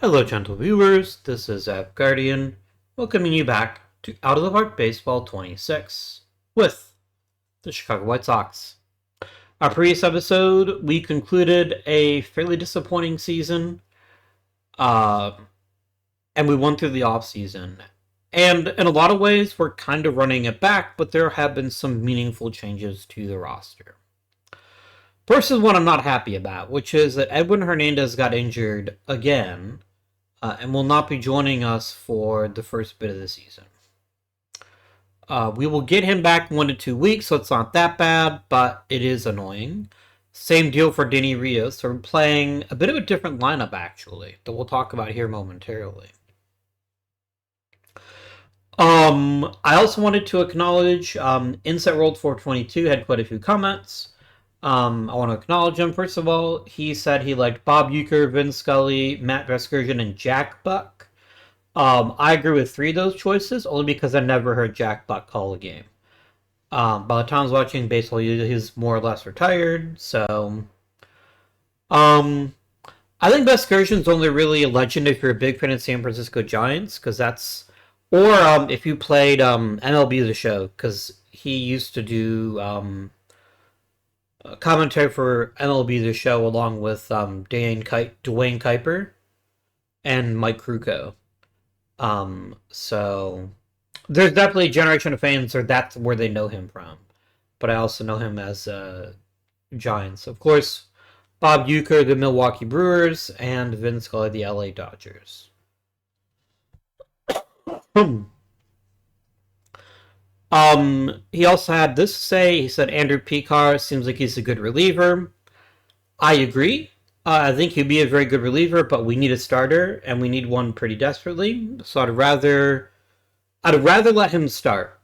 Hello, gentle viewers. This is App Guardian, welcoming you back to Out of the Park Baseball 26 with the Chicago White Sox. Our previous episode, we concluded a fairly disappointing season, and we went through the offseason. And in a lot of ways, we're kind of running it back, but there have been some meaningful changes to the roster. First is one I'm not happy about, which is that Edwin Hernandez got injured again and will not be joining us for the first bit of the season. We will get him back in 1 to 2 weeks, so it's not that bad, but it is annoying. Same deal for Denny Rios. So we're playing a bit of a different lineup, actually, that we'll talk about here momentarily. I also wanted to acknowledge Inset World 422 had quite a few comments. I want to acknowledge him. First of all, he said he liked Bob Uecker, Vin Scully, Matt Vasgersian, and Jack Buck. I agree with 3 of those choices, only because I never heard Jack Buck call a game. By the time I was watching baseball, he's more or less retired, so... I think Vasgersian's only really a legend if you're a big fan of San Francisco Giants, because that's... Or if you played MLB The Show, because he used to do... commentary for MLB The Show along with Dwayne Kuiper and Mike Krukow. So there's definitely a generation of fans or that's where they know him from. But I also know him as Giants. Of course, Bob Uecker, the Milwaukee Brewers, and Vin Scully, the LA Dodgers. He also had this to say. He said Andrew Picard seems like he's a good reliever. I agree. I think he'd be a very good reliever, but we need a starter, and we need one pretty desperately. So I'd rather let him start.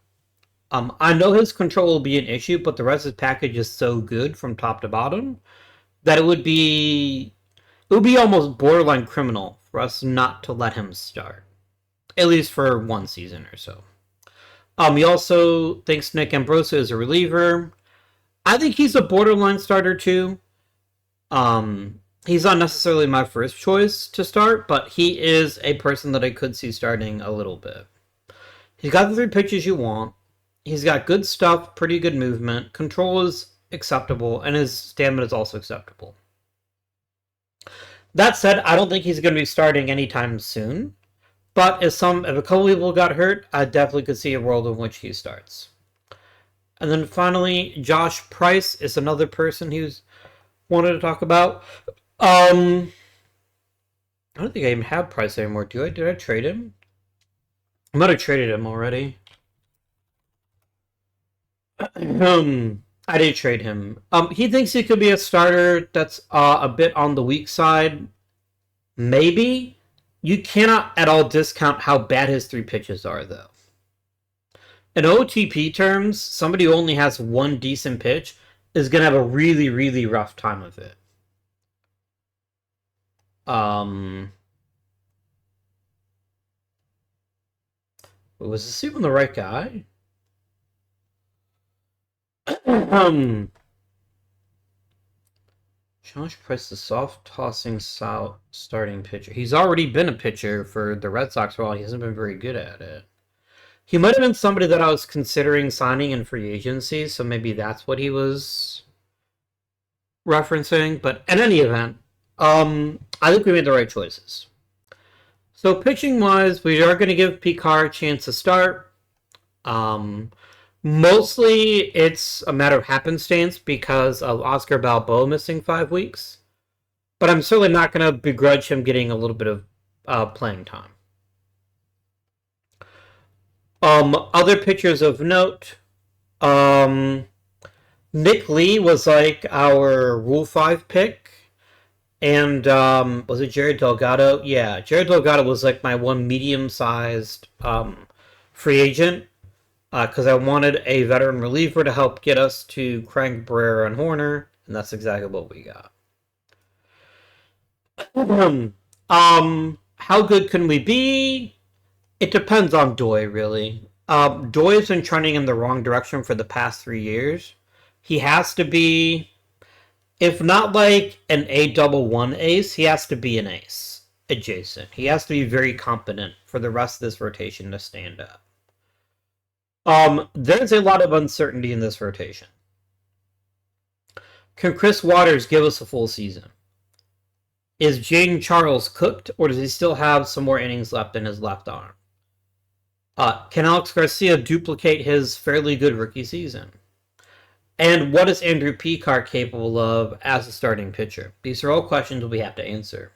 I know his control will be an issue, but the rest of his package is so good from top to bottom that it would be almost borderline criminal for us not to let him start, at least for 1 season or so. He also thinks Nick Ambrosa is a reliever. I think he's a borderline starter too. He's not necessarily my first choice to start, but he is a person that I could see starting a little bit. He's got the 3 pitches you want. He's got good stuff, pretty good movement. Control is acceptable, and his stamina is also acceptable. That said, I don't think he's going to be starting anytime soon. But if a couple people got hurt, I definitely could see a world in which he starts. And then finally, Josh Price is another person who's wanted to talk about. I don't think I even have Price anymore. Did I trade him? I might have traded him already. I did trade him. He thinks he could be a starter that's a bit on the weak side. Maybe. You cannot at all discount how bad his 3 pitches are, though. In OOTP terms, somebody who only has 1 decent pitch is going to have a really, really rough time of it. Was this even the right guy? Josh Price, the soft-tossing starting pitcher. He's already been a pitcher for the Red Sox for a while. He hasn't been very good at it. He might have been somebody that I was considering signing in free agency, so maybe that's what he was referencing. But in any event, I think we made the right choices. So pitching-wise, we are going to give Picard a chance to start. Mostly, it's a matter of happenstance because of Oscar Balboa missing 5 weeks. But I'm certainly not going to begrudge him getting a little bit of playing time. Other pitchers of note. Nick Lee was like our Rule 5 pick. And was it Jared Delgado? Yeah, Jared Delgado was like my one medium-sized free agent. Because I wanted a veteran reliever to help get us to Crank, Barrera, and Horner, and that's exactly what we got. How good can we be? It depends on Doi, really. Doi has been trending in the wrong direction for the past 3 years. He has to be, if not like an A-double-one ace, he has to be an ace. adjacent. He has to be very competent for the rest of this rotation to stand up. There's a lot of uncertainty in this rotation. Can Chris Waters give us a full season? Is Jaden Charles cooked, or does he still have some more innings left in his left arm? Can Alex Garcia duplicate his fairly good rookie season? And what is Andrew Picard capable of as a starting pitcher? These are all questions we have to answer.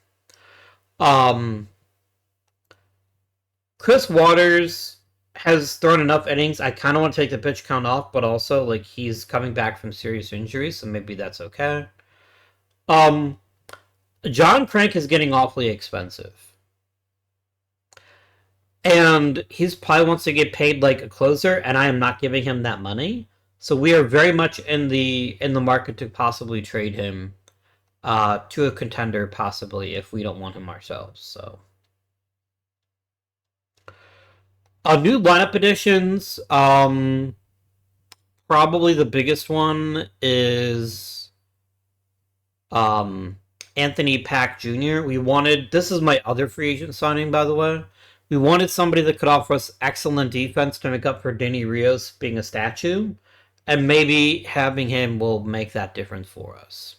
Chris Waters has thrown enough innings. I kind of want to take the pitch count off, but also like he's coming back from serious injuries, so maybe that's okay. John Crank is getting awfully expensive. And he's probably wants to get paid like a closer, and I am not giving him that money. So we are very much in the market to possibly trade him to a contender, possibly, if we don't want him ourselves. So new lineup additions. Probably the biggest one is Anthony Pack Jr. This is my other free agent signing, by the way. We wanted somebody that could offer us excellent defense to make up for Danny Rios being a statue, and maybe having him will make that difference for us.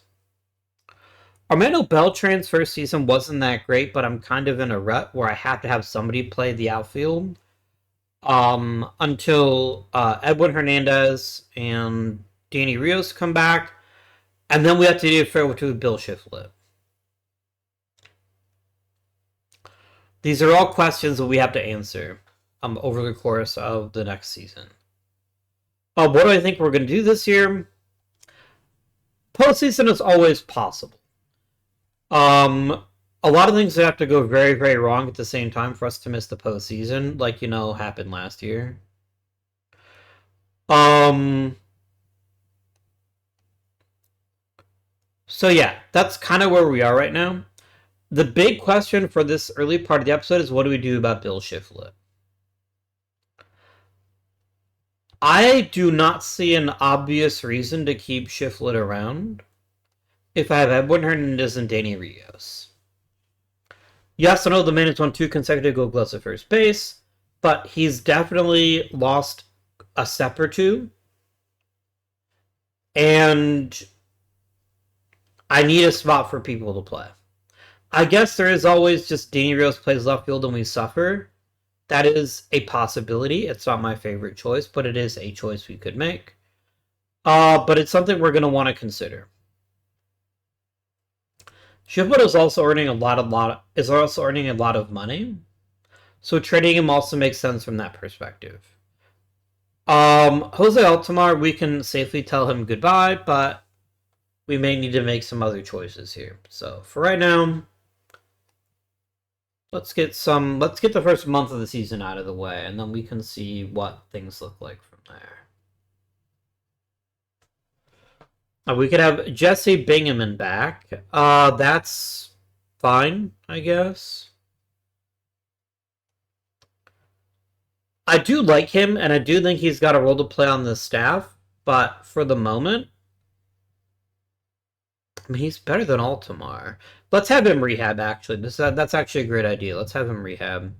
Armando Beltran's first season wasn't that great, but I'm kind of in a rut where I have to have somebody play the outfield until Edwin Hernandez and Danny Rios come back, and then we have to do a farewell to Bill Shiflett. These are all questions that we have to answer over the course of the next season. What do I think we're going to do this year? Postseason is always possible. A lot of things have to go very, very wrong at the same time for us to miss the postseason, like, happened last year. So yeah, that's kind of where we are right now. The big question for this early part of the episode is, what do we do about Bill Shiflett? I do not see an obvious reason to keep Shiflett around if I have Edwin Hernandez and Danny Rios. Yes, I know the man has won 2 consecutive Gold Gloves at first base, but he's definitely lost a step or two. And I need a spot for people to play. I guess there is always just Danny Rios plays left field and we suffer. That is a possibility. It's not my favorite choice, but it is a choice we could make. But it's something we're going to want to consider. Shiflett is also earning a lot of money, so trading him also makes sense from that perspective. Jose Altomar, we can safely tell him goodbye, but we may need to make some other choices here. So for right now, let's get the first month of the season out of the way, and then we can see what things look like from there. We could have Jesse Bingaman back. That's fine, I guess. I do like him, and I do think he's got a role to play on the staff, but for the moment, I mean, he's better than Altomar. Let's have him rehab, actually. That's actually a great idea. Let's have him rehab.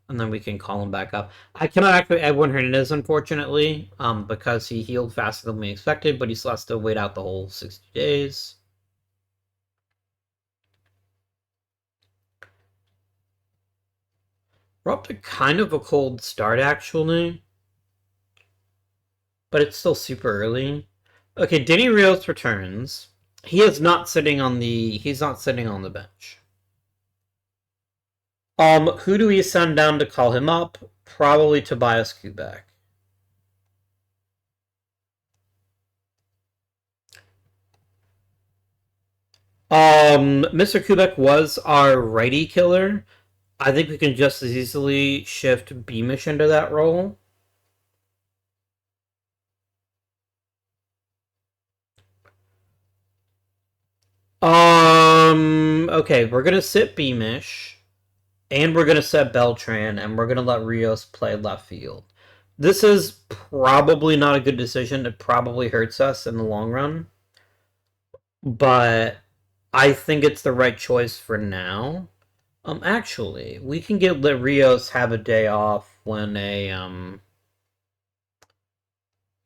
And then we can call him back up. I cannot activate Edwin Hernandez, unfortunately, because he healed faster than we expected, but he still has to wait out the whole 60 days. We're up to kind of a cold start, actually. But it's still super early. Okay, Danny Rios returns. He's not sitting on the bench. Who do we send down to call him up? Probably Tobias Kubek. Mr. Kubek was our righty killer. I think we can just as easily shift Beamish into that role. Okay, we're gonna sit Beamish. And we're going to set Beltran, and we're going to let Rios play left field. This is probably not a good decision. It probably hurts us in the long run. But I think it's the right choice for now. Actually, we can let Rios have a day off when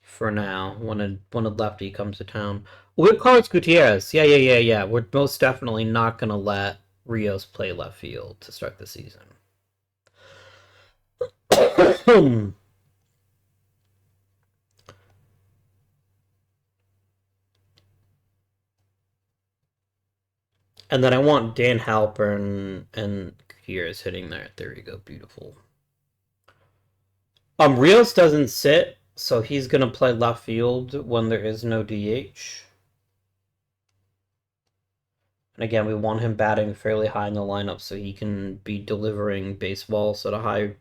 for now, when a lefty comes to town. With Carlos Gutierrez, yeah. We're most definitely not gonna let Rios play left field to start the season. And then I want Dan Halpern and Gutierrez hitting there. There we go, beautiful. Rios doesn't sit, so he's gonna play left field when there is no DH. And again, we want him batting fairly high in the lineup so he can be delivering baseballs at a high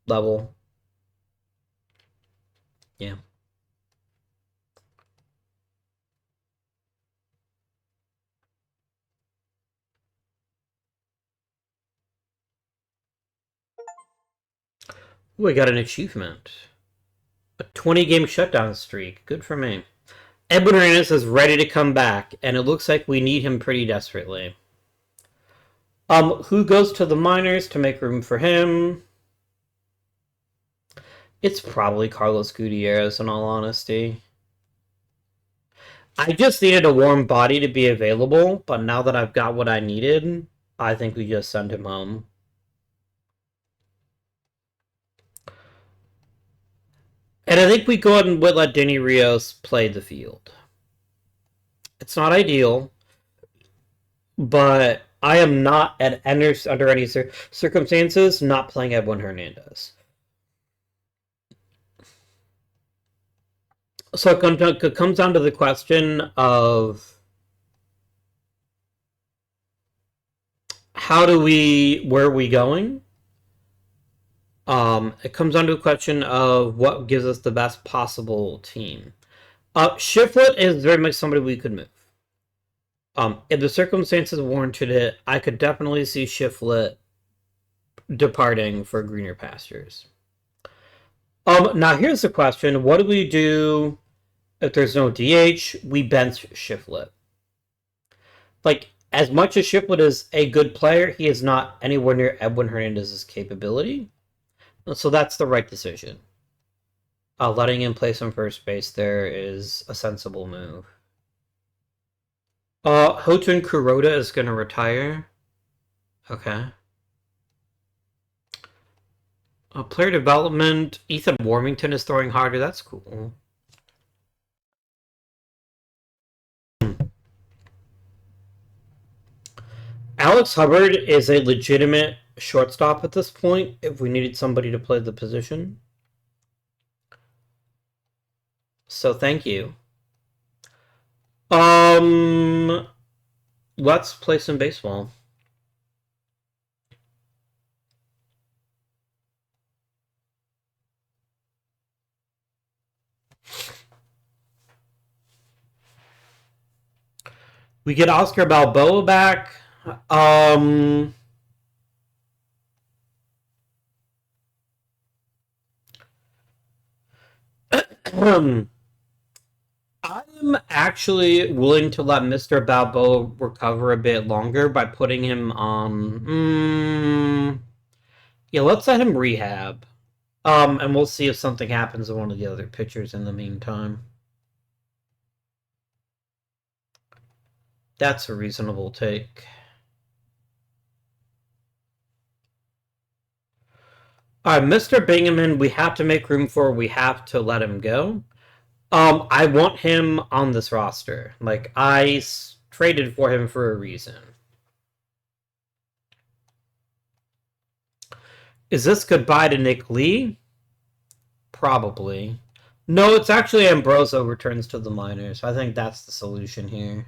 level. Yeah. Ooh, I got an achievement. A 20-game shutdown streak. Good for me. Edwin Hernandez is ready to come back, and it looks like we need him pretty desperately. Who goes to the minors to make room for him? It's probably Carlos Gutierrez, in all honesty. I just needed a warm body to be available, but now that I've got what I needed, I think we just send him home. And I think we go ahead and let Denny Rios play the field. It's not ideal, but I am not under any circumstances not playing Edwin Hernandez. So it comes down to the question of where are we going? It comes down to a question of what gives us the best possible team. Shiflett is very much somebody we could move. If the circumstances warranted it, I could definitely see Shiflett departing for greener pastures. Now here's the question: what do we do if there's no DH? We bench Shiflett. Like, as much as Shiflett is a good player, he is not anywhere near Edwin Hernandez's capability. So that's the right decision. Letting him play some first base there is a sensible move. Houghton Kuroda is going to retire. Okay. Player development, Ethan Warmington is throwing harder. That's cool. Alex Hubbard is a legitimate shortstop at this point if we needed somebody to play the position. So thank you. Let's play some baseball. We get Oscar Balboa back. I'm actually willing to let Mr. Balboa recover a bit longer by putting him on. Yeah, let's let him rehab. And we'll see if something happens to one of the other pitchers in the meantime. That's a reasonable take. Mr. Bingaman, we have to make room for. We have to let him go. I want him on this roster. Like, I traded for him for a reason. Is this goodbye to Nick Lee? Probably. No, it's actually Ambrosio returns to the minors. I think that's the solution here.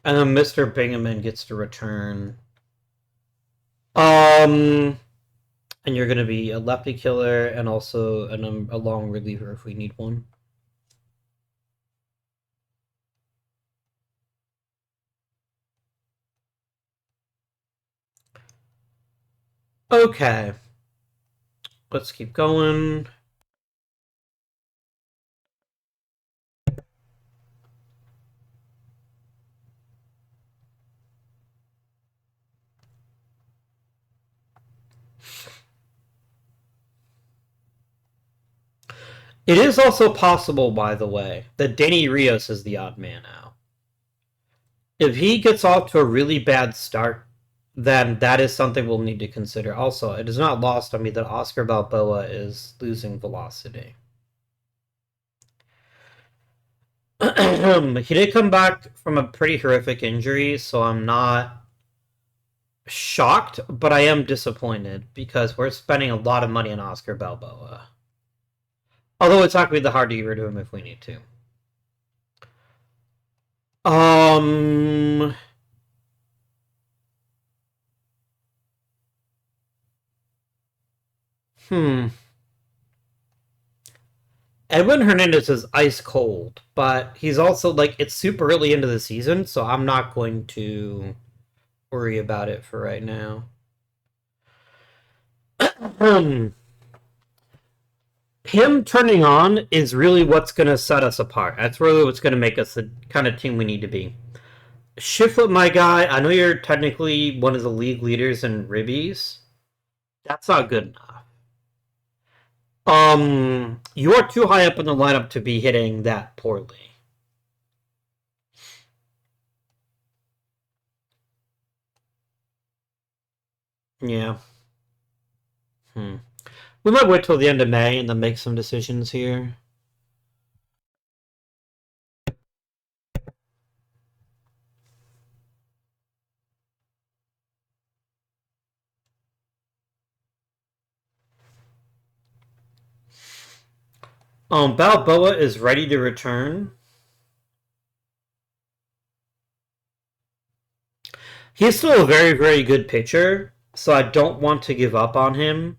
And then Mr. Bingaman gets to return. And you're going to be a lefty killer and also a long reliever if we need one. Okay. Let's keep going. It is also possible, by the way, that Danny Rios is the odd man out. If he gets off to a really bad start, then that is something we'll need to consider. Also, it is not lost on me that Oscar Balboa is losing velocity. He did come back from a pretty horrific injury, so I'm not shocked, but I am disappointed because we're spending a lot of money on Oscar Balboa. Although it's not going to be that hard to get rid of him if we need to. Um. Hmm. Edwin Hernandez is ice cold, but he's also like it's super early into the season, so I'm not going to worry about it for right now. Him turning on is really what's going to set us apart. That's really what's going to make us the kind of team we need to be. Shiflet, my guy, I know you're technically one of the league leaders in ribbies. That's not good enough. You are too high up in the lineup to be hitting that poorly. Yeah. Hmm. We might wait till the end of May and then make some decisions here. Balboa is ready to return. He's still a very, very good pitcher, so I don't want to give up on him.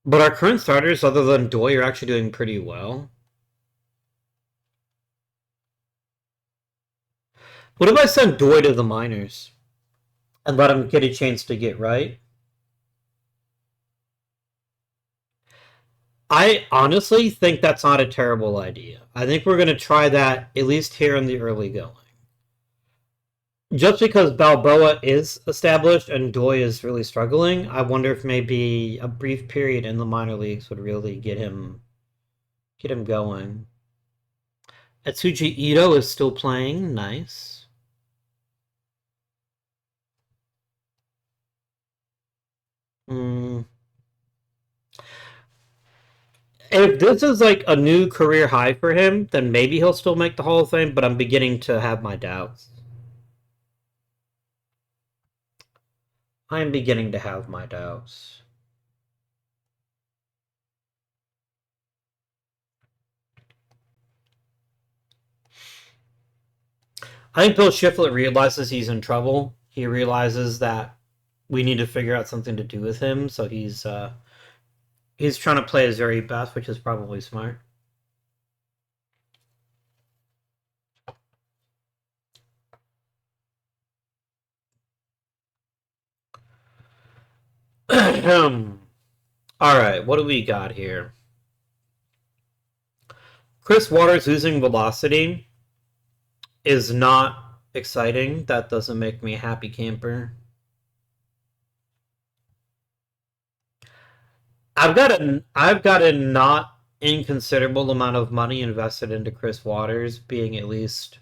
But our current starters, other than Doi, are actually doing pretty well. What if I send Doi to the minors and let him get a chance to get right? I honestly think that's not a terrible idea. I think we're going to try that at least here in the early going. Just because Balboa is established and Doi is really struggling, I wonder if maybe a brief period in the minor leagues would really get him going. Atsuji Ito is still playing, nice. Mm. If this is like a new career high for him, then maybe he'll still make the Hall of Fame, but I'm beginning to have my doubts. I'm beginning to have my doubts. I think Bill Shiflett realizes he's in trouble. He realizes that we need to figure out something to do with him, so he's trying to play his very best, which is probably smart. All right, what do we got here? Chris Waters losing velocity is not exciting. That doesn't make me a happy camper. I've got a not inconsiderable amount of money invested into Chris Waters being at least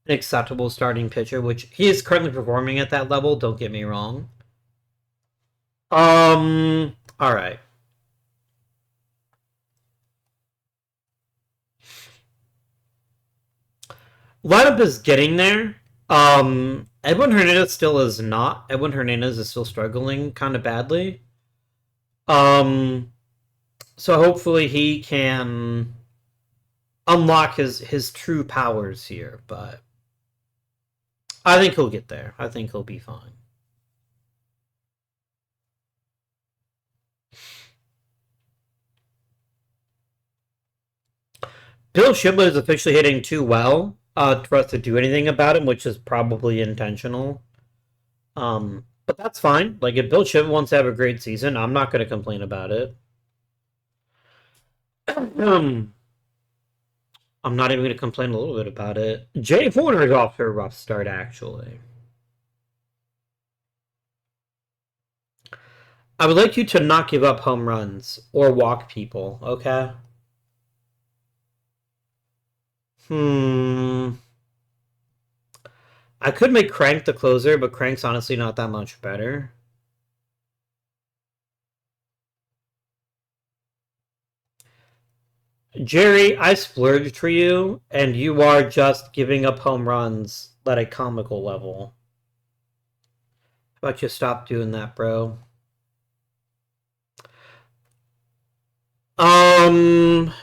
an acceptable starting pitcher, which he is currently performing at that level. Don't get me wrong. All right. Lineup is getting there. Edwin Hernandez still is not. Edwin Hernandez is still struggling kind of badly. Um, so hopefully he can unlock his true powers here, but I think he'll get there. I think he'll be fine. Bill Shibla is officially hitting too well for us to do anything about him, which is probably intentional. But that's fine. Like if Bill Shibla wants to have a great season, I'm not going to complain about it. Um, I'm not even going to complain a little bit about it. Jay Horner is off to a rough start, actually. I would like you to not give up home runs or walk people, okay? I could make Crank the closer, but Crank's honestly not that much better. Jerry, I splurged for you, and you are just giving up home runs at a comical level. How about you stop doing that, bro? Um,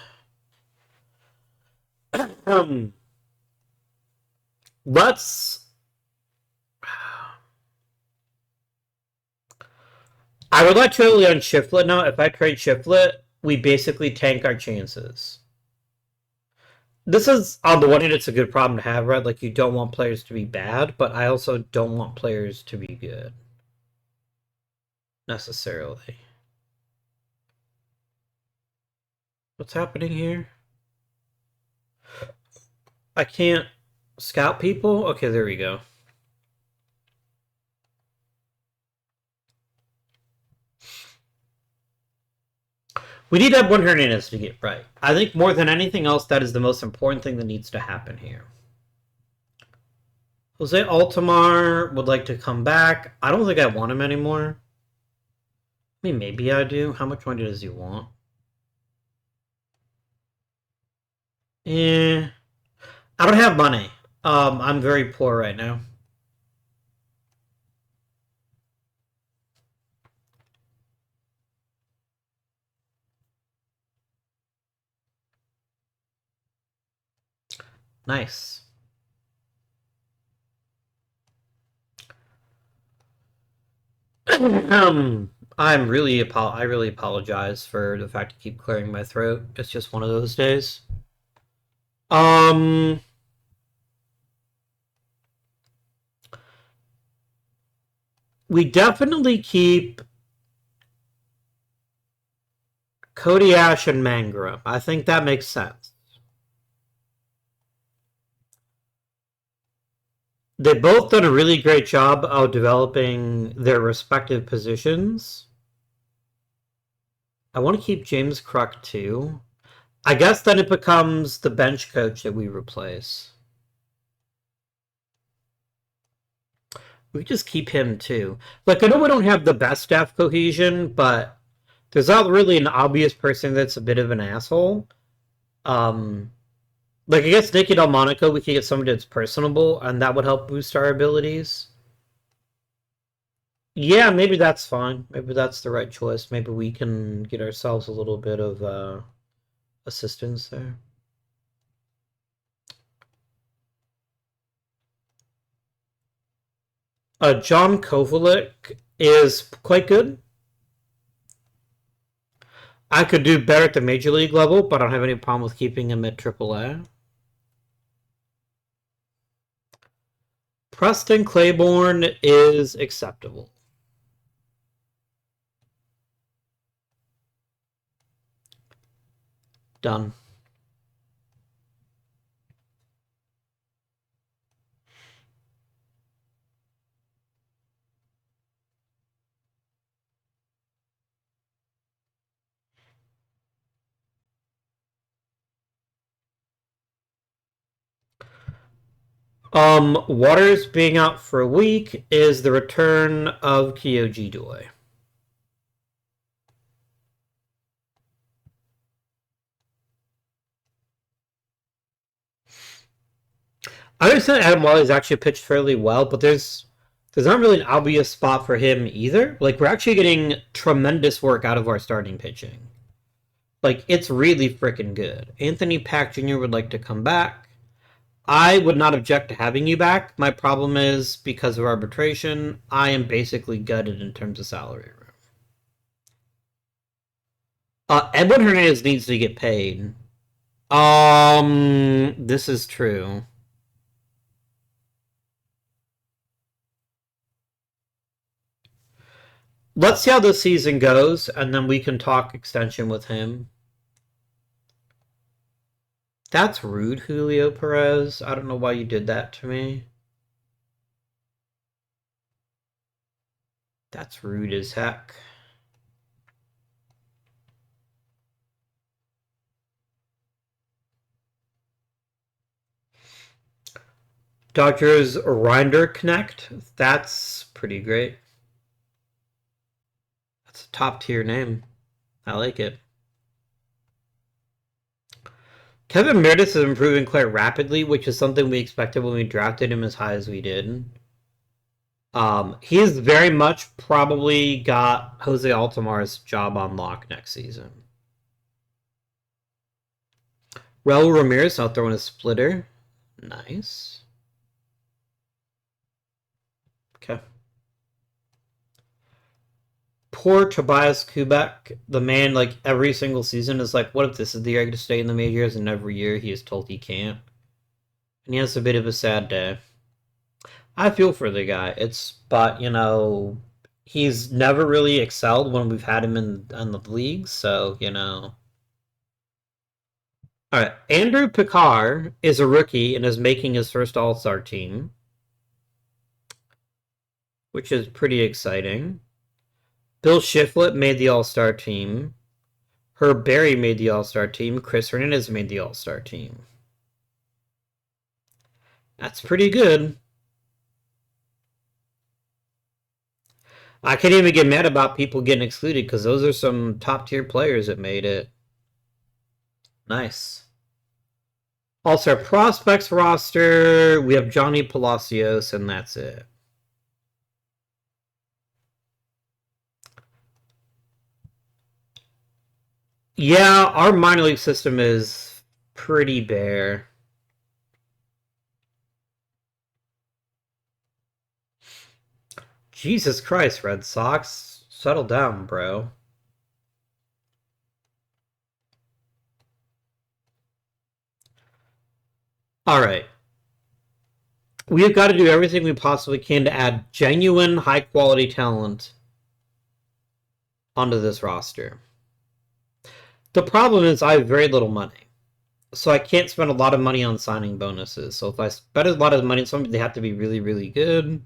let's. I would like totally on Shiflet now. If I trade Shiflet, we basically tank our chances. This is, on the one hand, it's a good problem to have, right? Like, you don't want players to be bad, but I also don't want players to be good. Necessarily. What's happening here? I can't scout people? Okay, there we go. We need to have one Hernandez to get right. I think more than anything else, that is the most important thing that needs to happen here. Jose Altamar would like to come back. I don't think I want him anymore. I mean, maybe I do. How much money does he want? I don't have money. I'm very poor right now. Nice. I really apologize for the fact I keep clearing my throat. It's just one of those days. We definitely keep Cody Ash and Mangrum. I think that makes sense. They've both done a really great job of developing their respective positions. I want to keep James Kruk too. I guess then it becomes the bench coach that we replace. We could just keep him too. Like, I know we don't have the best staff cohesion, but there's not really an obvious person that's a bit of an asshole. Like, I guess Nicky Delmonico, we could get somebody that's personable, and that would help boost our abilities. Yeah, maybe that's fine. Maybe that's the right choice. Maybe we can get ourselves a little bit of assistance there. John Kovalik is quite good. I could do better at the major league level, but I don't have any problem with keeping him at AAA. Preston Claiborne is acceptable. Done. Waters being out for a week is the return of Kyoji Doi. I understand Adam Wiley's actually pitched fairly well, but there's not really an obvious spot for him either. Like, we're actually getting tremendous work out of our starting pitching. Like, it's really freaking good. Anthony Pack Jr. would like to come back. I would not object to having you back. My problem is, because of arbitration, I am basically gutted in terms of salary room. Edwin Hernandez needs to get paid. This is true. Let's see how this season goes, and then we can talk extension with him. That's rude, Julio Perez. I don't know why you did that to me. That's rude as heck. Dodgers Rinder Connect. That's pretty great. That's a top tier name. I like it. Kevin Meredith is improving quite rapidly, which is something we expected when we drafted him as high as we did. He's very much probably got Jose Altomar's job on lock next season. Raul Ramirez out throwing a splitter. Nice. Okay. Poor Tobias Kubek, the man, like, every single season is like, what if this is the year I get to stay in the majors? And every year he is told he can't. And he has a bit of a sad day. I feel for the guy. But, he's never really excelled when we've had him in the league, so, All right, Andrew Picard is a rookie and is making his first All-Star team, which is pretty exciting. Bill Shiflett made the All-Star team. Herb Berry made the All-Star team. Chris Hernandez made the All-Star team. That's pretty good. I can't even get mad about people getting excluded because those are some top-tier players that made it. Nice. All-Star Prospects roster, we have Johnny Palacios, and that's it. Yeah, our minor league system is pretty bare. Jesus Christ, Red Sox. Settle down, bro. Alright. We have got to do everything we possibly can to add genuine, high-quality talent onto this roster. The problem is I have very little money. So I can't spend a lot of money on signing bonuses. So if I spend a lot of money on something, they have to be really, really good.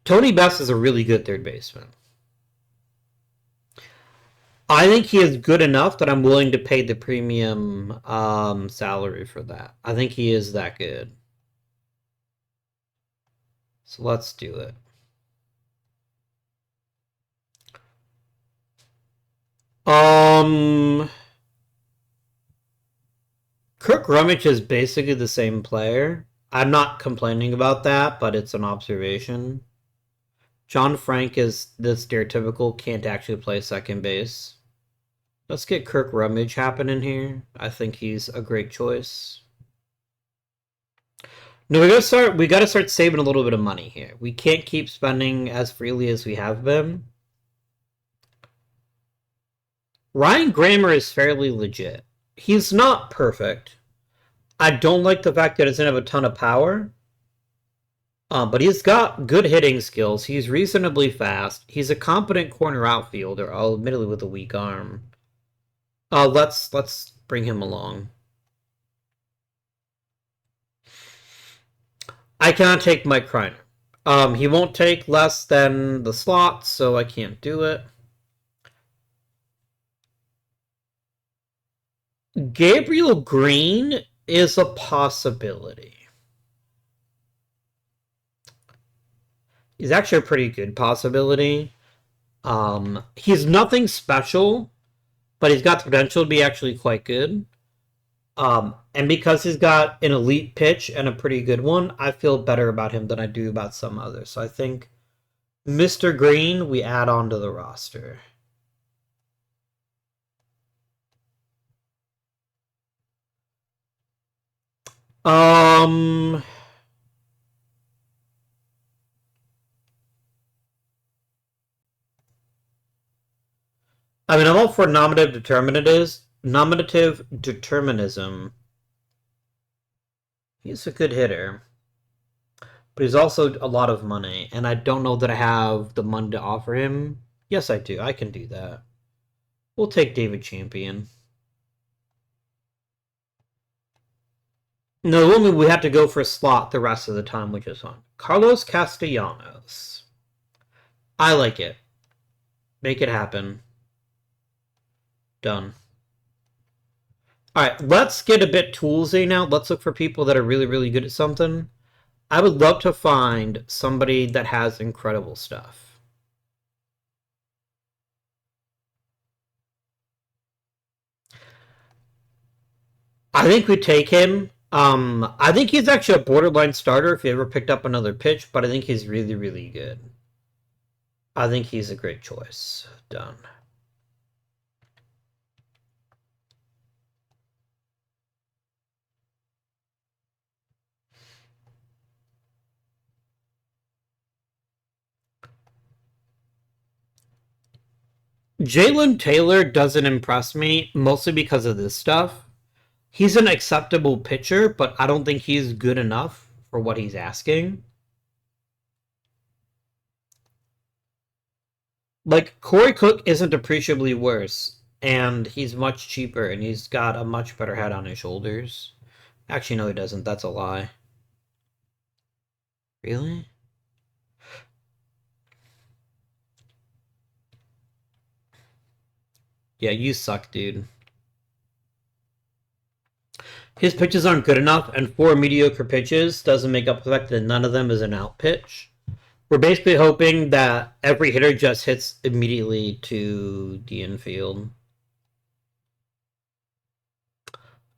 Tony Best is a really good third baseman. I think he is good enough that I'm willing to pay the premium salary for that. I think he is that good. So let's do it. Kirk Rummage is basically the same player. I'm not complaining about that, but it's an observation. John Frank is the stereotypical can't actually play second base. Let's get Kirk Rummage happening here. I think he's a great choice. No, we gotta start saving a little bit of money here. We can't keep spending as freely as we have been. Ryan Grammer is fairly legit. He's not perfect. I don't like the fact that he doesn't have a ton of power. But he's got good hitting skills. He's reasonably fast. He's a competent corner outfielder, admittedly with a weak arm. Let's bring him along. I cannot take Mike Kreiner. He won't take less than the slot, so I can't do it. Gabriel Green is a possibility. He's actually a pretty good possibility. He's nothing special, but he's got the potential to be actually quite good. And because he's got an elite pitch and a pretty good one, I feel better about him than I do about some others. So I think Mr. Green, we add on to the roster. I mean, I'm all for nominative determinism. He's a good hitter. But he's also a lot of money, and I don't know that I have the money to offer him. Yes, I do. I can do that. We'll take David Champion. No, we have to go for a slot the rest of the time, which is fine. Carlos Castellanos. I like it. Make it happen. Done. Alright, let's get a bit toolsy now. Let's look for people that are really, really good at something. I would love to find somebody that has incredible stuff. I think we take him. I think he's actually a borderline starter if he ever picked up another pitch, but I think he's really, really good. I think he's a great choice. Done. Jalen Taylor doesn't impress me, mostly because of this stuff. He's an acceptable pitcher, but I don't think he's good enough for what he's asking. Like, Corey Cook isn't appreciably worse, and he's much cheaper, and he's got a much better head on his shoulders. Actually, no, he doesn't. That's a lie. Really? Yeah, you suck, dude. His pitches aren't good enough, and four mediocre pitches doesn't make up for the fact that none of them is an out pitch. We're basically hoping that every hitter just hits immediately to the infield.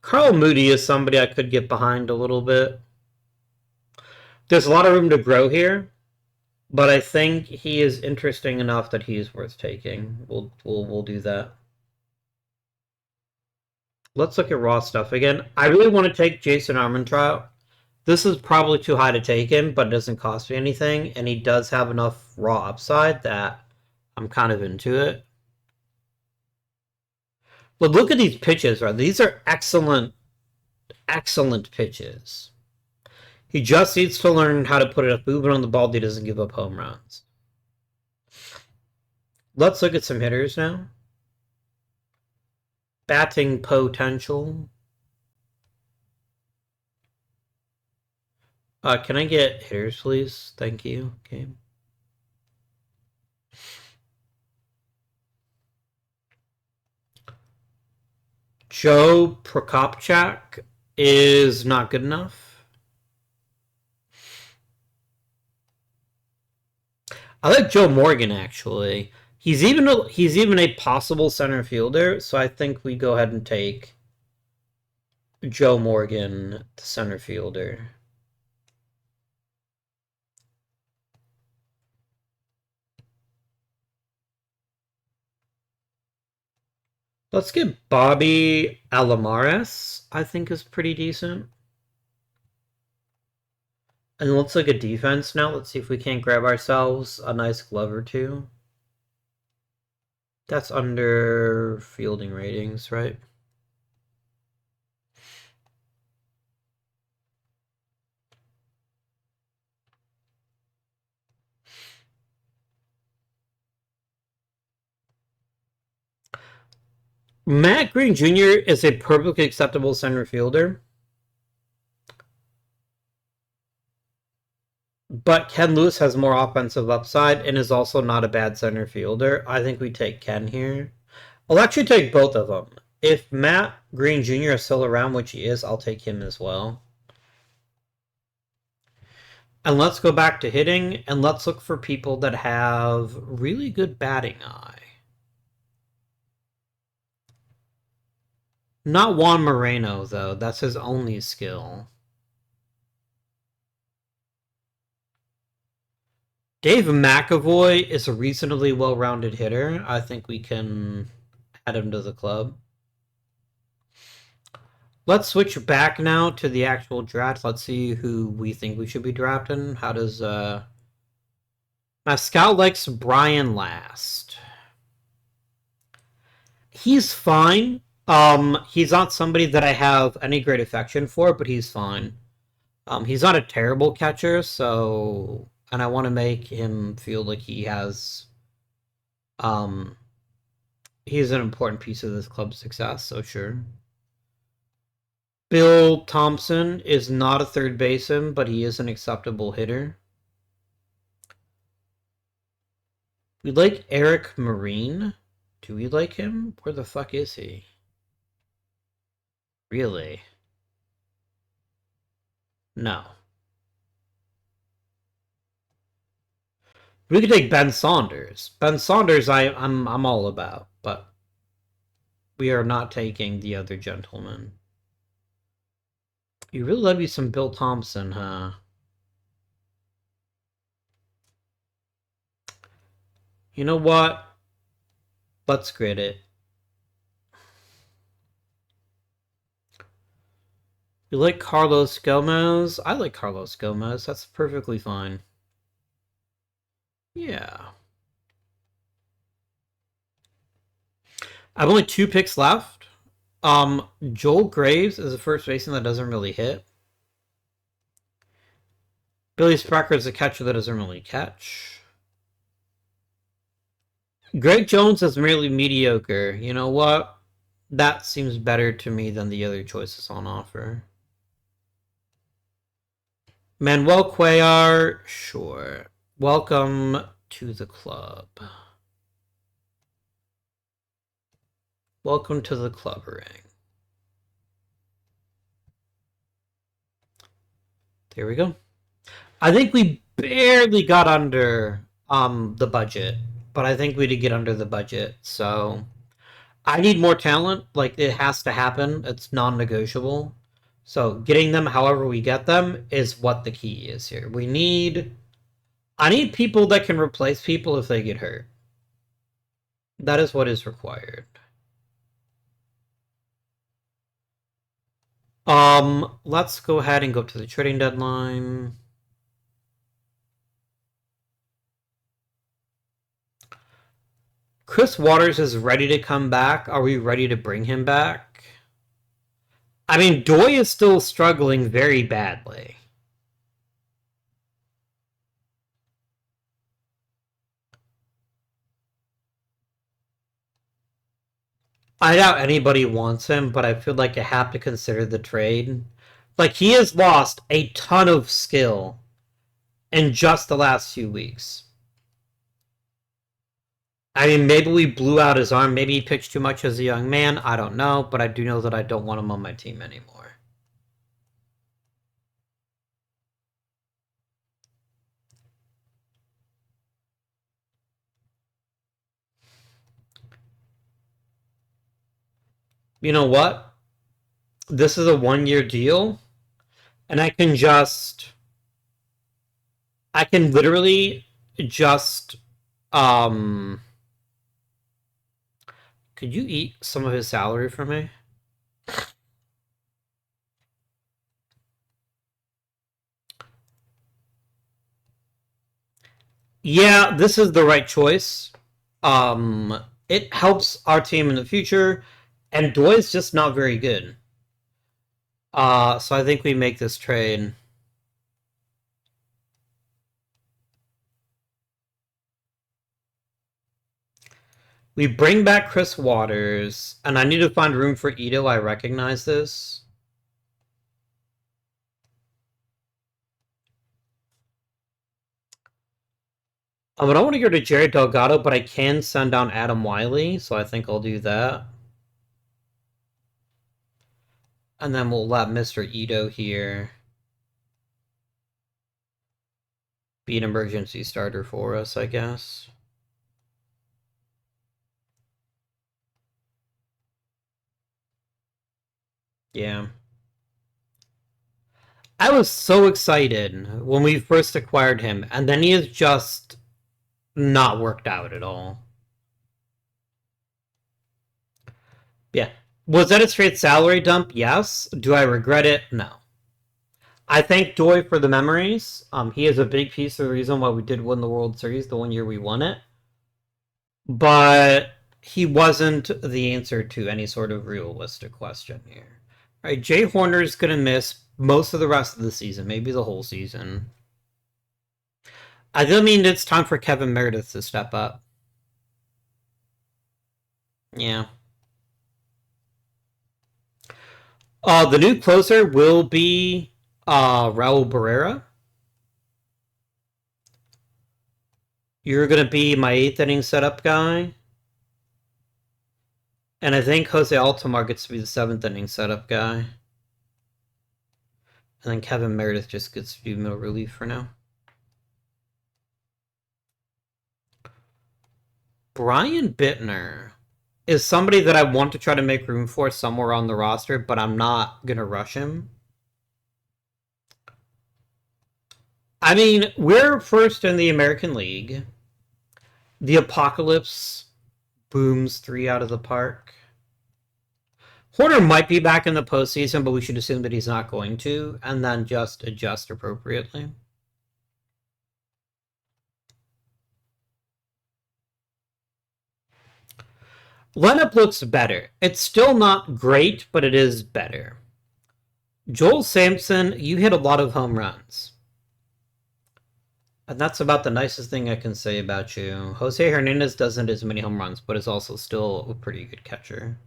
Carl Moody is somebody I could get behind a little bit. There's a lot of room to grow here, but I think he is interesting enough that he is worth taking. We'll do that. Let's look at raw stuff again. I really want to take Jason Armentrout. This is probably too high to take him, but it doesn't cost me anything, and he does have enough raw upside that I'm kind of into it. But look at these pitches, right? These are excellent, excellent pitches. He just needs to learn how to put enough movement on the ball that he doesn't give up home runs. Let's look at some hitters now. Batting potential. Can I get hitters, please? Thank you. Okay. Joe Prokopchak is not good enough. I like Joe Morgan, actually. He's even a possible center fielder, so I think we go ahead and take Joe Morgan, the center fielder. Let's get Bobby Alamares, I think is pretty decent. And let's look at defense now. Let's see if we can't grab ourselves a nice glove or two. That's under fielding ratings, right? Matt Green Jr. is a perfectly acceptable center fielder. But Ken Lewis has more offensive upside and is also not a bad center fielder. I think we take Ken here. I'll actually take both of them. If Matt Green Jr. is still around, which he is, I'll take him as well. And let's go back to hitting, and let's look for people that have really good batting eye. Not Juan Moreno, though. That's his only skill. Dave McAvoy is a reasonably well-rounded hitter. I think we can add him to the club. Let's switch back now to the actual draft. Let's see who we think we should be drafting. How does my scout likes Brian Last. He's fine. He's not somebody that I have any great affection for, but he's fine. He's not a terrible catcher, so and I want to make him feel like he has he's an important piece of this club's success, so sure. Bill Thompson is not a third baseman, but he is an acceptable hitter. We like Eric Marine. Do we like him? Where the fuck is he? Really? No. We could take Ben Saunders. Ben Saunders, I'm all about, but we are not taking the other gentleman. You really love you some Bill Thompson, huh? You know what? Let's grid it. You like Carlos Gomez? I like Carlos Gomez. That's perfectly fine. Yeah. I have only 2 picks left. Joel Graves is a first baseman that doesn't really hit. Billy Sprecher is a catcher that doesn't really catch. Greg Jones is merely mediocre. You know what? That seems better to me than the other choices on offer. Manuel Cuellar, sure. Welcome to the club. Welcome to the club ring. There we go. I think we barely got under the budget, but I think we did get under the budget. So I need more talent. Like, it has to happen. It's non-negotiable. So getting them however we get them is what the key is here. I need people that can replace people if they get hurt. That is what is required. Let's go ahead and go to the trading deadline. Chris Waters is ready to come back. Are we ready to bring him back? I mean, Doi is still struggling very badly. I doubt anybody wants him, but I feel like I have to consider the trade. Like, he has lost a ton of skill in just the last few weeks. I mean, maybe we blew out his arm. Maybe he pitched too much as a young man. I don't know, but I do know that I don't want him on my team anymore. You know what? This is a 1-year deal, and I can literally just, um, could you eat some of his salary for me? Yeah, this is the right choice. It helps our team in the future, and Doy's just not very good. So I think we make this trade. We bring back Chris Waters, and I need to find room for Ito. I recognize this. I don't want to go to Jared Delgado, but I can send down Adam Wiley, so I think I'll do that. And then we'll let Mr. Ito here be an emergency starter for us, I guess. Yeah. I was so excited when we first acquired him, and then he has just not worked out at all. Yeah. Was that a straight salary dump? Yes. Do I regret it? No. I thank Doy for the memories. He is a big piece of the reason why we did win the World Series the 1 year we won it. But he wasn't the answer to any sort of realistic question here. All right, Jay Horner's going to miss most of the rest of the season, maybe the whole season. I do mean it's time for Kevin Meredith to step up. Yeah. The new closer will be Raul Barrera. You're going to be my 8th inning setup guy. And I think Jose Altomar gets to be the 7th inning setup guy. And then Kevin Meredith just gets to be middle relief for now. Brian Bittner is somebody that I want to try to make room for somewhere on the roster, but I'm not going to rush him. I mean, we're first in the American League. The Apocalypse booms 3 out of the park. Horner might be back in the postseason, but we should assume that he's not going to, and then just adjust appropriately. Lineup looks better. It's still not great, but it is better. Joel Sampson, you hit a lot of home runs. And that's about the nicest thing I can say about you. Jose Hernandez doesn't as many home runs, but is also still a pretty good catcher.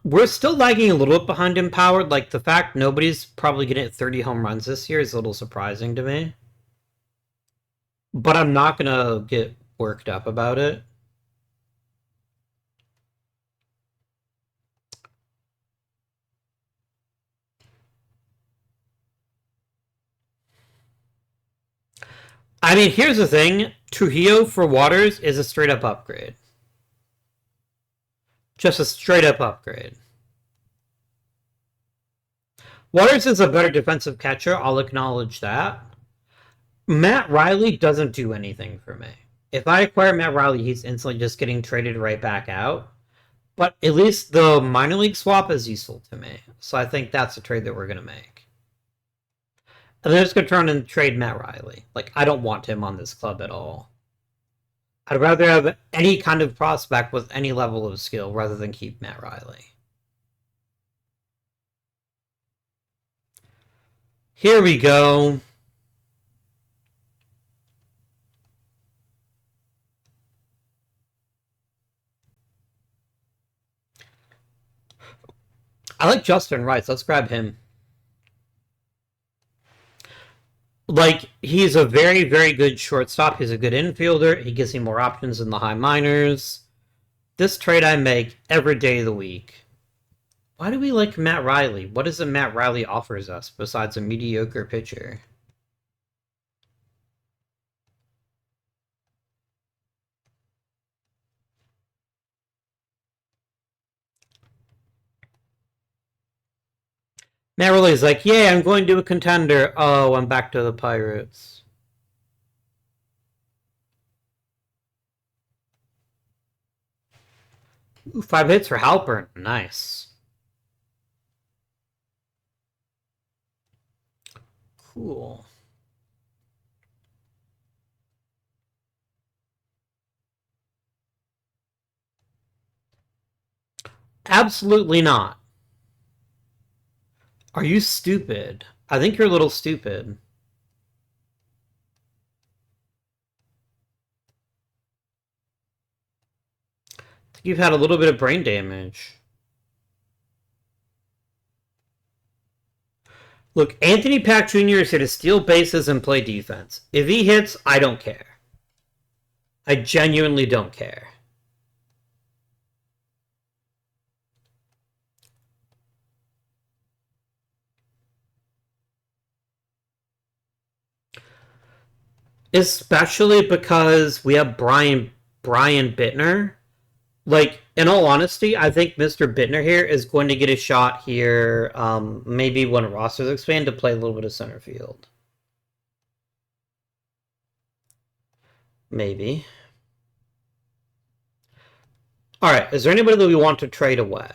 We're still lagging a little bit behind in power. Like, the fact nobody's probably going to hit 30 home runs this year is a little surprising to me. But I'm not going to get worked up about it. I mean, here's the thing. Trujillo for Waters is a straight-up upgrade. Just a straight-up upgrade. Waters is a better defensive catcher. I'll acknowledge that. Matt Riley doesn't do anything for me. If I acquire Matt Riley, he's instantly just getting traded right back out. But at least the minor league swap is useful to me. So I think that's a trade that we're going to make. And then it's going to turn and trade Matt Riley. Like, I don't want him on this club at all. I'd rather have any kind of prospect with any level of skill rather than keep Matt Riley. Here we go. I like Justin Rice. Let's grab him. Like, he's a very, very good shortstop. He's a good infielder. He gives me more options in the high minors. This trade I make every day of the week. Why do we like Matt Riley? What is it Matt Riley offers us besides a mediocre pitcher? Matt Riley's like, yeah, I'm going to a contender. Oh, I'm back to the Pirates. Ooh, 5 hits for Halpern. Nice. Cool. Absolutely not. Are you stupid? I think you're a little stupid. I think you've had a little bit of brain damage. Look, Anthony Pack Jr. is here to steal bases and play defense. If he hits, I don't care. I genuinely don't care. Especially because we have Brian Bittner. Like, in all honesty, I think Mr. Bittner here is going to get a shot here, maybe when rosters expand, to play a little bit of center field. Maybe. Alright, is there anybody that we want to trade away?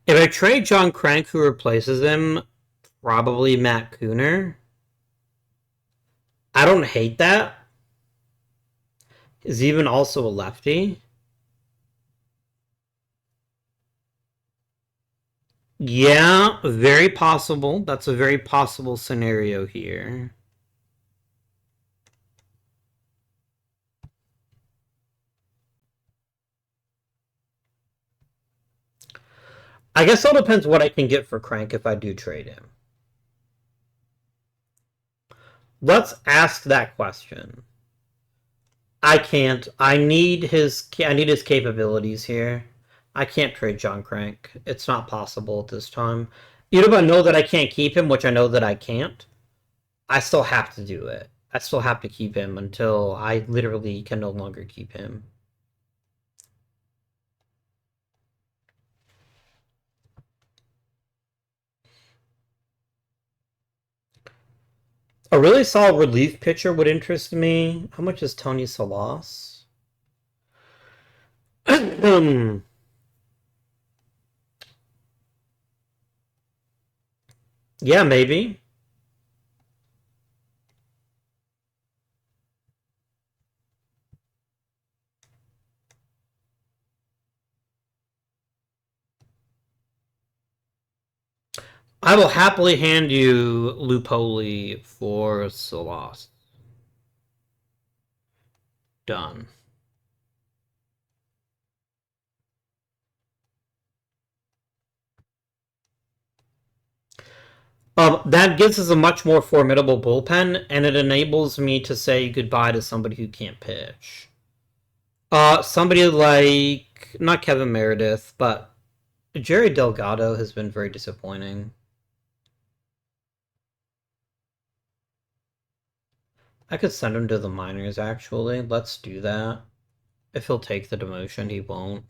If I trade John Crank, who replaces him, probably Matt Cooner. I don't hate that. Is even also a lefty. Yeah, very possible. That's a very possible scenario here. I guess it all depends what I can get for Crank if I do trade him. Let's ask that question. I can't. I need his capabilities here. I can't trade John Crank. It's not possible at this time. Even if I know that I can't keep him, which I know that I can't, I still have to do it. I still have to keep him until I literally can no longer keep him. A really solid relief pitcher would interest me. How much is Tony Salas? Yeah, maybe. I will happily hand you Lupoli for Salas. Done. That gives us a much more formidable bullpen, and it enables me to say goodbye to somebody who can't pitch. Somebody like, not Kevin Meredith, but Jerry Delgado has been very disappointing. I could send him to the minors, actually. Let's do that. If he'll take the demotion, he won't.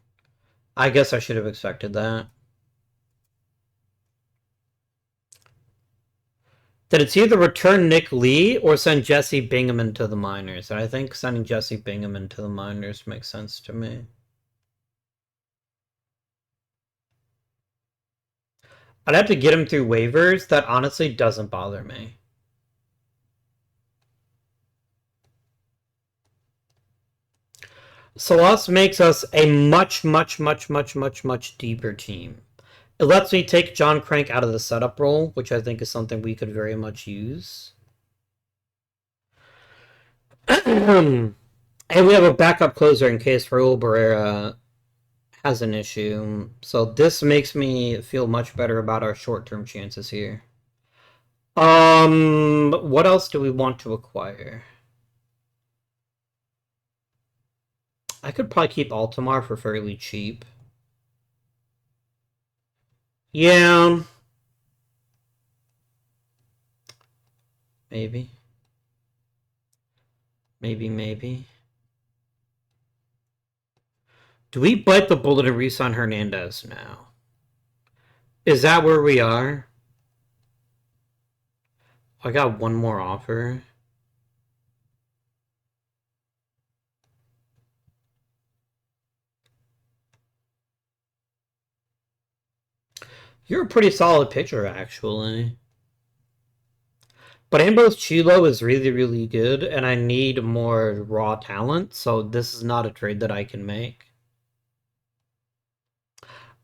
I guess I should have expected that. That it's either return Nick Lee or send Jesse Bingaman to the minors. And I think sending Jesse Bingaman to the minors makes sense to me. I'd have to get him through waivers. That honestly doesn't bother me. Salas makes us a much deeper team. It lets me take John Crank out of the setup role, which I think is something we could very much use. And we have a backup closer in case Raul Barrera has an issue. So this makes me feel much better about our short-term chances here. What else do we want to acquire? I could probably keep Altamar for fairly cheap. Yeah. Maybe. Maybe. Do we bite the bullet and re-sign Hernandez now? Is that where we are? I got one more offer. You're a pretty solid pitcher, actually. But Ambrose Chilo is really good, and I need more raw talent, so this is not a trade that I can make.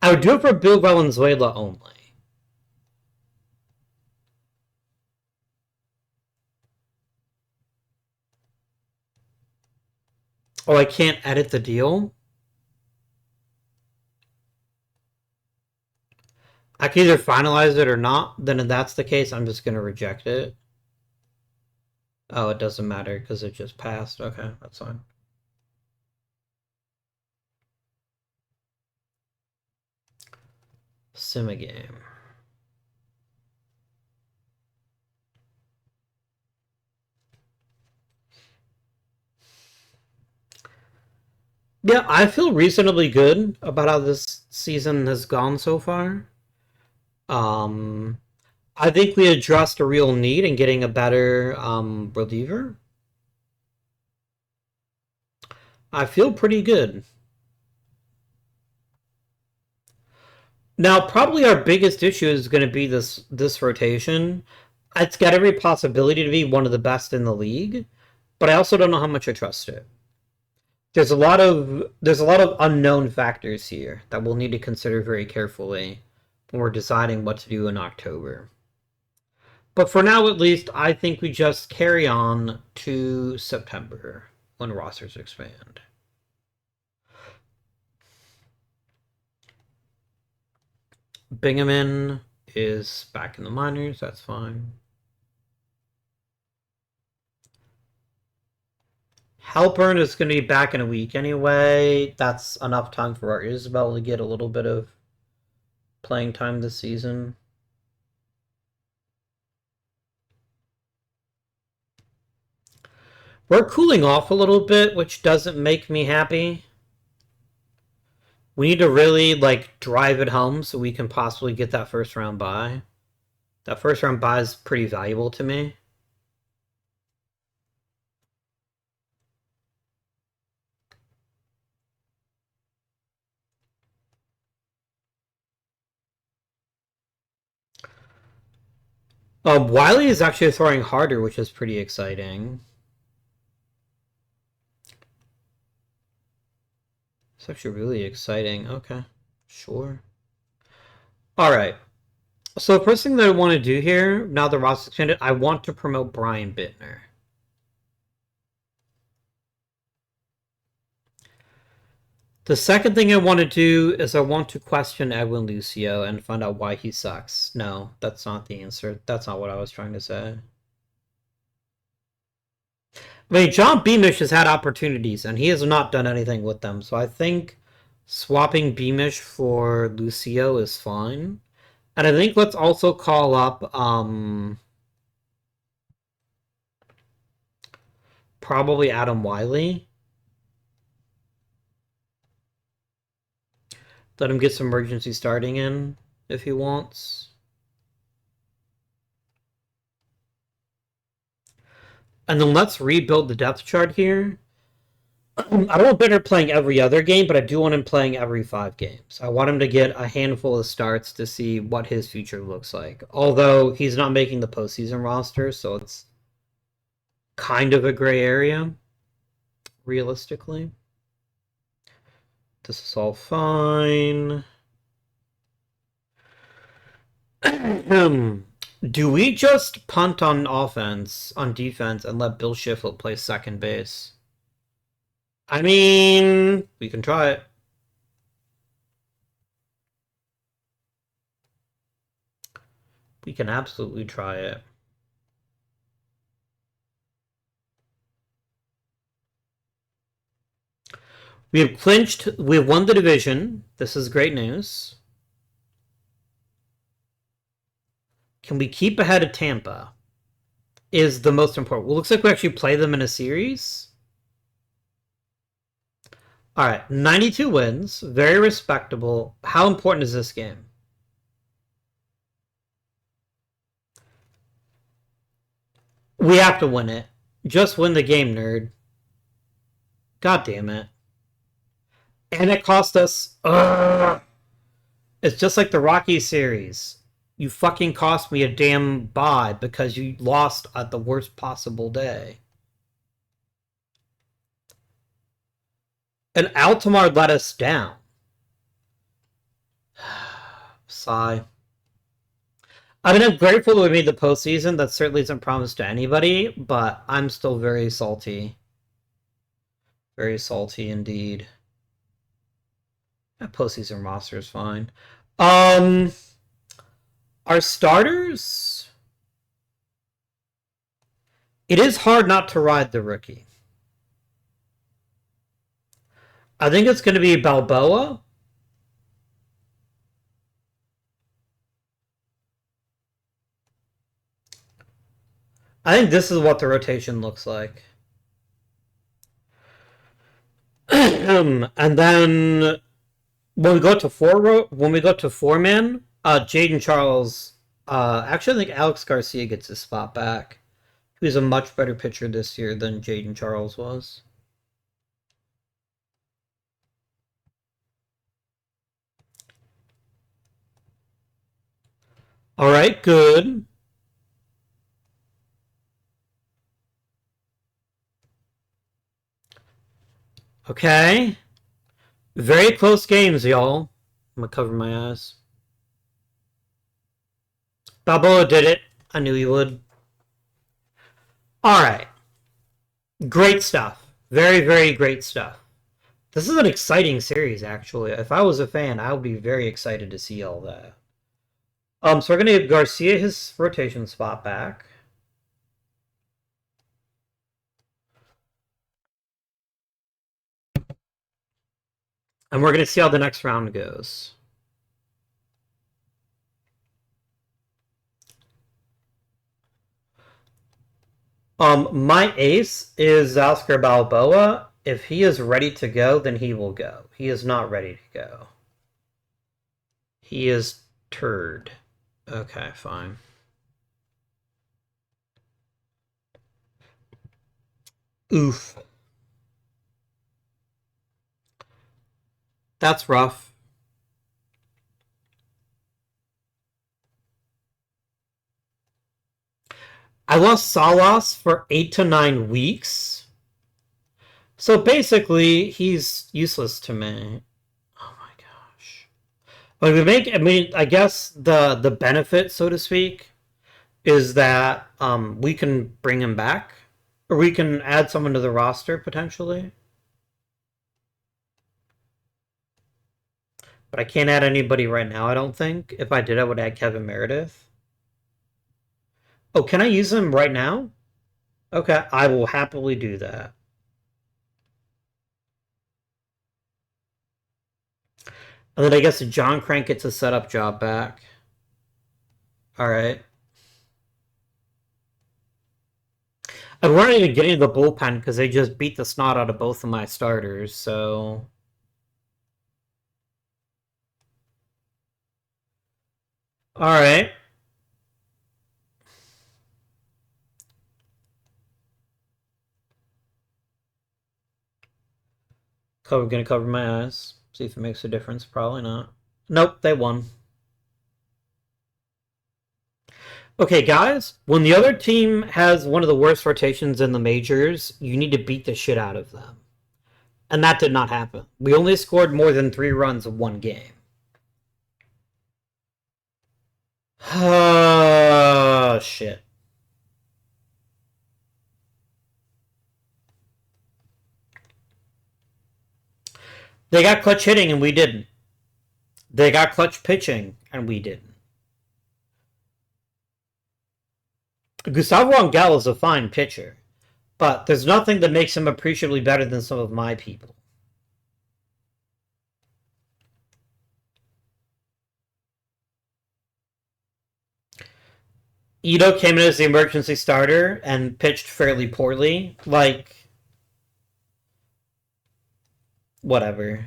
I would do it for Bill Valenzuela only. Oh, I can't edit the deal? I can either finalize it or not. Then if that's the case, I'm just going to reject it. Oh, it doesn't matter because it just passed. Okay, that's fine. Sim a game. Yeah, I feel reasonably good about how this season has gone so far. I think we addressed a real need in getting a better reliever. I feel pretty good. Now, probably our biggest issue is going to be this rotation. It's got every possibility to be one of the best in the league, but I also don't know how much I trust it. There's a lot of unknown factors here that we'll need to consider very carefully when we're deciding what to do in October. But for now, at least, I think we just carry on to September when rosters expand. Bingaman is back in the minors. That's fine. Halpern is going to be back in a week anyway. That's enough time for our Isabel to get a little bit of playing time this season. We're cooling off a little bit, which doesn't make me happy. We need to really, like, drive it home so we can possibly get that first round bye. That first round bye is pretty valuable to me. Wiley is actually throwing harder, which is pretty exciting. It's actually really exciting. Okay, sure. All right. So the first thing that I want to do here, now the roster's expanded, I want to promote Brian Bittner. The second thing I want to do is I want to question Edwin Lucio and find out why he sucks. No, that's not the answer. That's not what I was trying to say. I mean, John Beamish has had opportunities, and he has not done anything with them. So I think swapping Beamish for Lucio is fine. And I think let's also call up probably Adam Wiley. Let him get some emergency starting in if he wants. And then let's rebuild the depth chart here. I don't want Bitter playing every other game, but I do want him playing every 5 games. I want him to get a handful of starts to see what his future looks like. Although he's not making the postseason roster, so it's kind of a gray area, realistically. This is all fine. Do we just punt on offense, on defense, and let Bill Shiflett play second base? I mean, we can try it. We can absolutely try it. We have clinched. We have won the division. This is great news. Can we keep ahead of Tampa? Is the most important. Well, looks like we actually play them in a series. All right, 92 wins. Very respectable. How important is this game? We have to win it. Just win the game, nerd. God damn it. And it cost us... It's just like the Rocky series. You fucking cost me a damn bye because you lost at the worst possible day. And Altamar let us down. Sigh. I mean, I'm grateful that we made the postseason. That certainly isn't promised to anybody, but I'm still very salty. Very salty indeed. That postseason roster is fine. Our starters... It is hard not to ride the rookie. I think it's going to be Balboa. I think this is what the rotation looks like. And then when we go to four-man, Jaden Charles. Actually, I think Alex Garcia gets his spot back. He's a much better pitcher this year than Jaden Charles was. All right, good. Okay. Very close games, y'all. I'm gonna cover my eyes. Balboa did it. I knew he would. All right. Great stuff. Very, very great stuff. This is an exciting series, actually. If I was a fan, I would be very excited to see all that. So we're gonna give Garcia his rotation spot back. And we're gonna see how the next round goes. My ace is Oscar Balboa. If he is ready to go, then he will go. He is not ready to go. He is turd. Okay, fine. Oof. That's rough. I lost Salas for 8 to 9 weeks. So basically, he's useless to me. Oh my gosh. But I guess the benefit, so to speak, is that we can bring him back, or we can add someone to the roster potentially. But I can't add anybody right now, I don't think. If I did, I would add Kevin Meredith. Oh, can I use him right now? Okay, I will happily do that. And then I guess John Crank gets a setup job back. All right. I weren't even getting the bullpen because they just beat the snot out of both of my starters, so... Alright. Gonna cover my eyes. See if it makes a difference. Probably not. Nope, they won. Okay, guys. When the other team has one of the worst rotations in the majors, you need to beat the shit out of them. And that did not happen. We only scored more than 3 runs in one game. Oh, shit. They got clutch hitting and we didn't. They got clutch pitching and we didn't. Gustavo Angel is a fine pitcher, but there's nothing that makes him appreciably better than some of my people. Ito came in as the emergency starter and pitched fairly poorly. Like, whatever.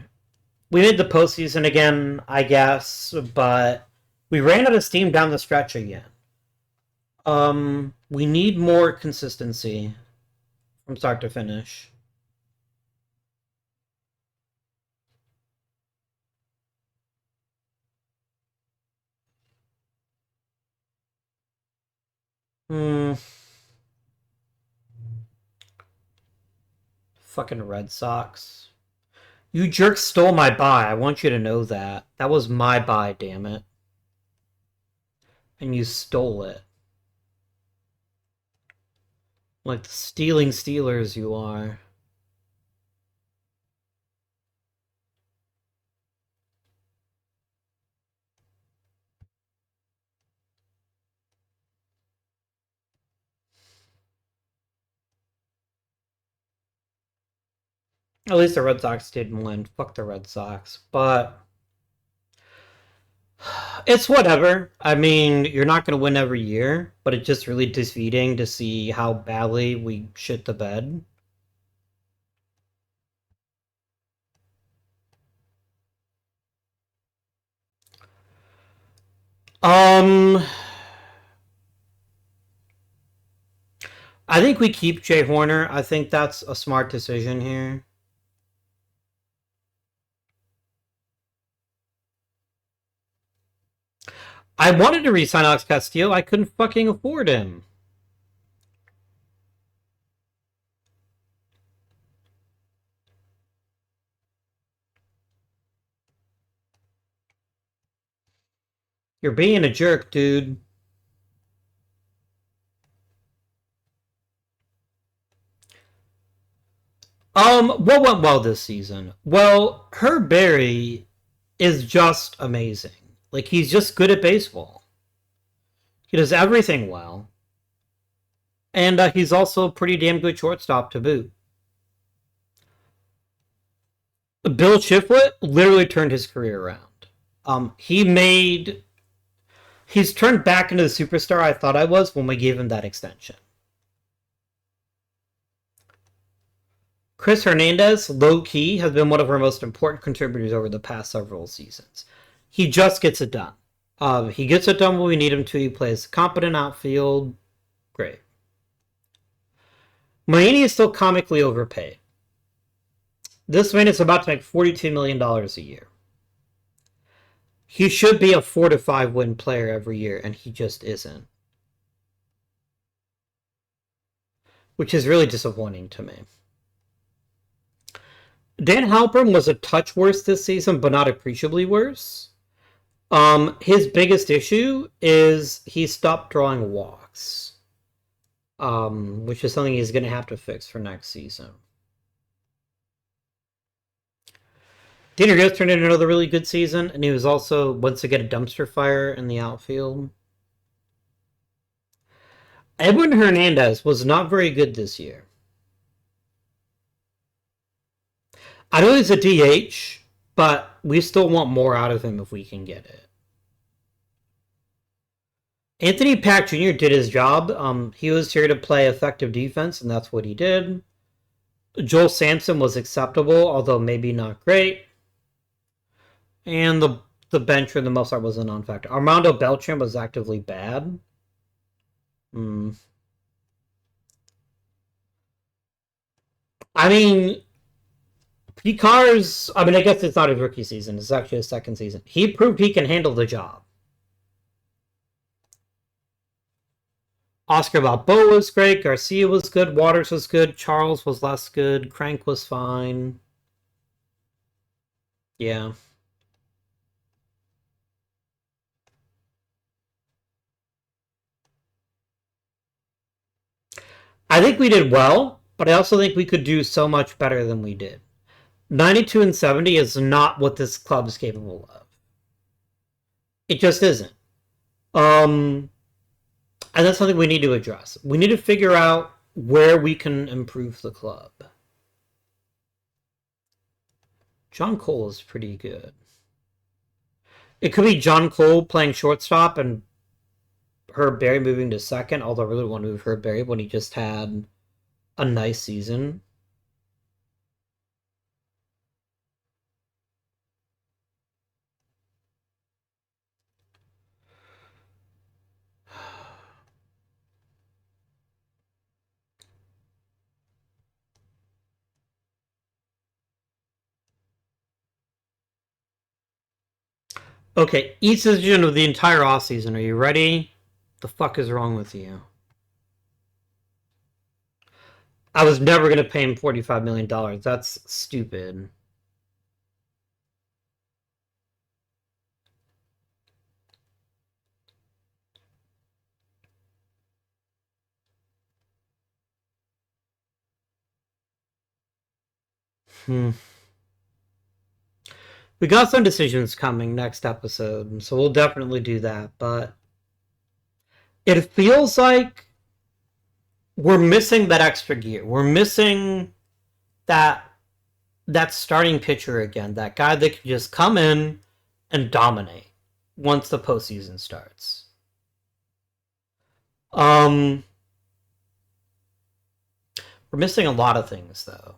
We made the postseason again, I guess, but we ran out of steam down the stretch again. We need more consistency from start to finish. Hmm. Fucking Red Sox. You jerks stole my buy. I want you to know that. That was my buy, damn it. And you stole it. Like the stealing Steelers you are. At least the Red Sox didn't win. Fuck the Red Sox. But it's whatever. I mean, you're not going to win every year, but it's just really defeating to see how badly we shit the bed. Um, I think we keep Jay Horner. I think that's a smart decision here. I wanted to re-sign Alex Castillo. I couldn't fucking afford him. You're being a jerk, dude. What went well this season? Well, Herb Berry is just amazing. Like, he's just good at baseball. He does everything well. And he's also a pretty damn good shortstop to boot. Bill Shiflett literally turned his career around. He made he's turned back into the superstar I thought I was when we gave him that extension. Chris Hernandez, low key, has been one of our most important contributors over the past several seasons. He just gets it done. He gets it done when we need him to. He plays competent outfield. Great. Maini is still comically overpaid. This man is about to make $42 million a year. He should be a 4 to 5 win player every year, and he just isn't. Which is really disappointing to me. Dan Halpern was a touch worse this season, but not appreciably worse. His biggest issue is he stopped drawing walks, which is something he's going to have to fix for next season. Tanner Ghost turned in another really good season, and he was also, once again, a dumpster fire in the outfield. Edwin Hernandez was not very good this year. I know he's a DH, but we still want more out of him if we can get it. Anthony Pack Jr. did his job. He was here to play effective defense, and that's what he did. Joel Sampson was acceptable, although maybe not great. And the bench for the most part was a non-factor. Armando Beltran was actively bad. I mean, Picar's... I mean, I guess it's not his rookie season. It's actually his second season. He proved he can handle the job. Oscar Balboa was great. Garcia was good. Waters was good. Charles was less good. Crank was fine. Yeah. I think we did well, but I also think we could do so much better than we did. 92 and 70 is not what this club is capable of. It just isn't. And that's something we need to address. We need to figure out where we can improve the club. John Cole is pretty good. It could be John Cole playing shortstop and Herb Berry moving to second, although I really want to move Herb Berry when he just had a nice season. Okay, each decision of the entire offseason. Are you ready? The fuck is wrong with you? I was never going to pay him $45 million. That's stupid. We got some decisions coming next episode, so we'll definitely do that, but it feels like we're missing that extra gear. We're missing that starting pitcher again, that guy that can just come in and dominate once the postseason starts. We're missing a lot of things, though.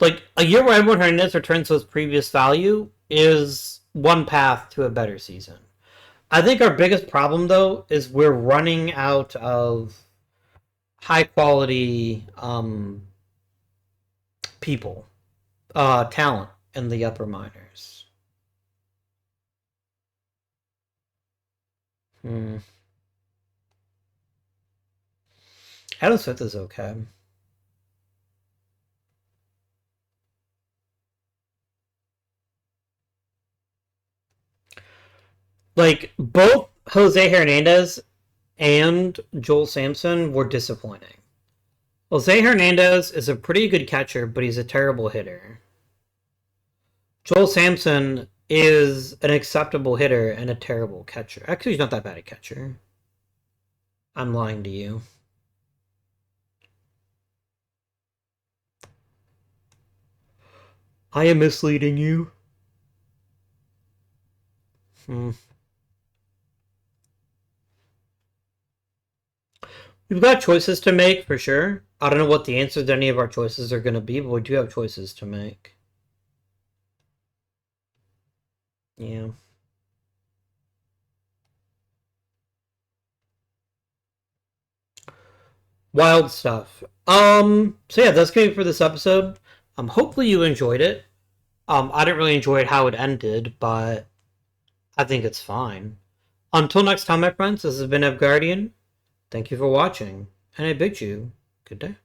Like, a year where Edwin Hernandez returns to his previous value is one path to a better season. I think our biggest problem, though, is we're running out of high-quality people, talent in the upper minors. Adam Smith is okay. Like, both Jose Hernandez and Joel Sampson were disappointing. Jose Hernandez is a pretty good catcher, but he's a terrible hitter. Joel Sampson is an acceptable hitter and a terrible catcher. Actually, he's not that bad a catcher. I'm lying to you. I am misleading you. We've got choices to make for sure. I don't know what the answers to any of our choices are going to be, but we do have choices to make. Yeah. Wild stuff. So yeah, that's going to be for this episode. Hopefully you enjoyed it. I didn't really enjoy it how it ended, but I think it's fine. Until next time, my friends, this has been Guardian. Thank you for watching, and I bid you good day.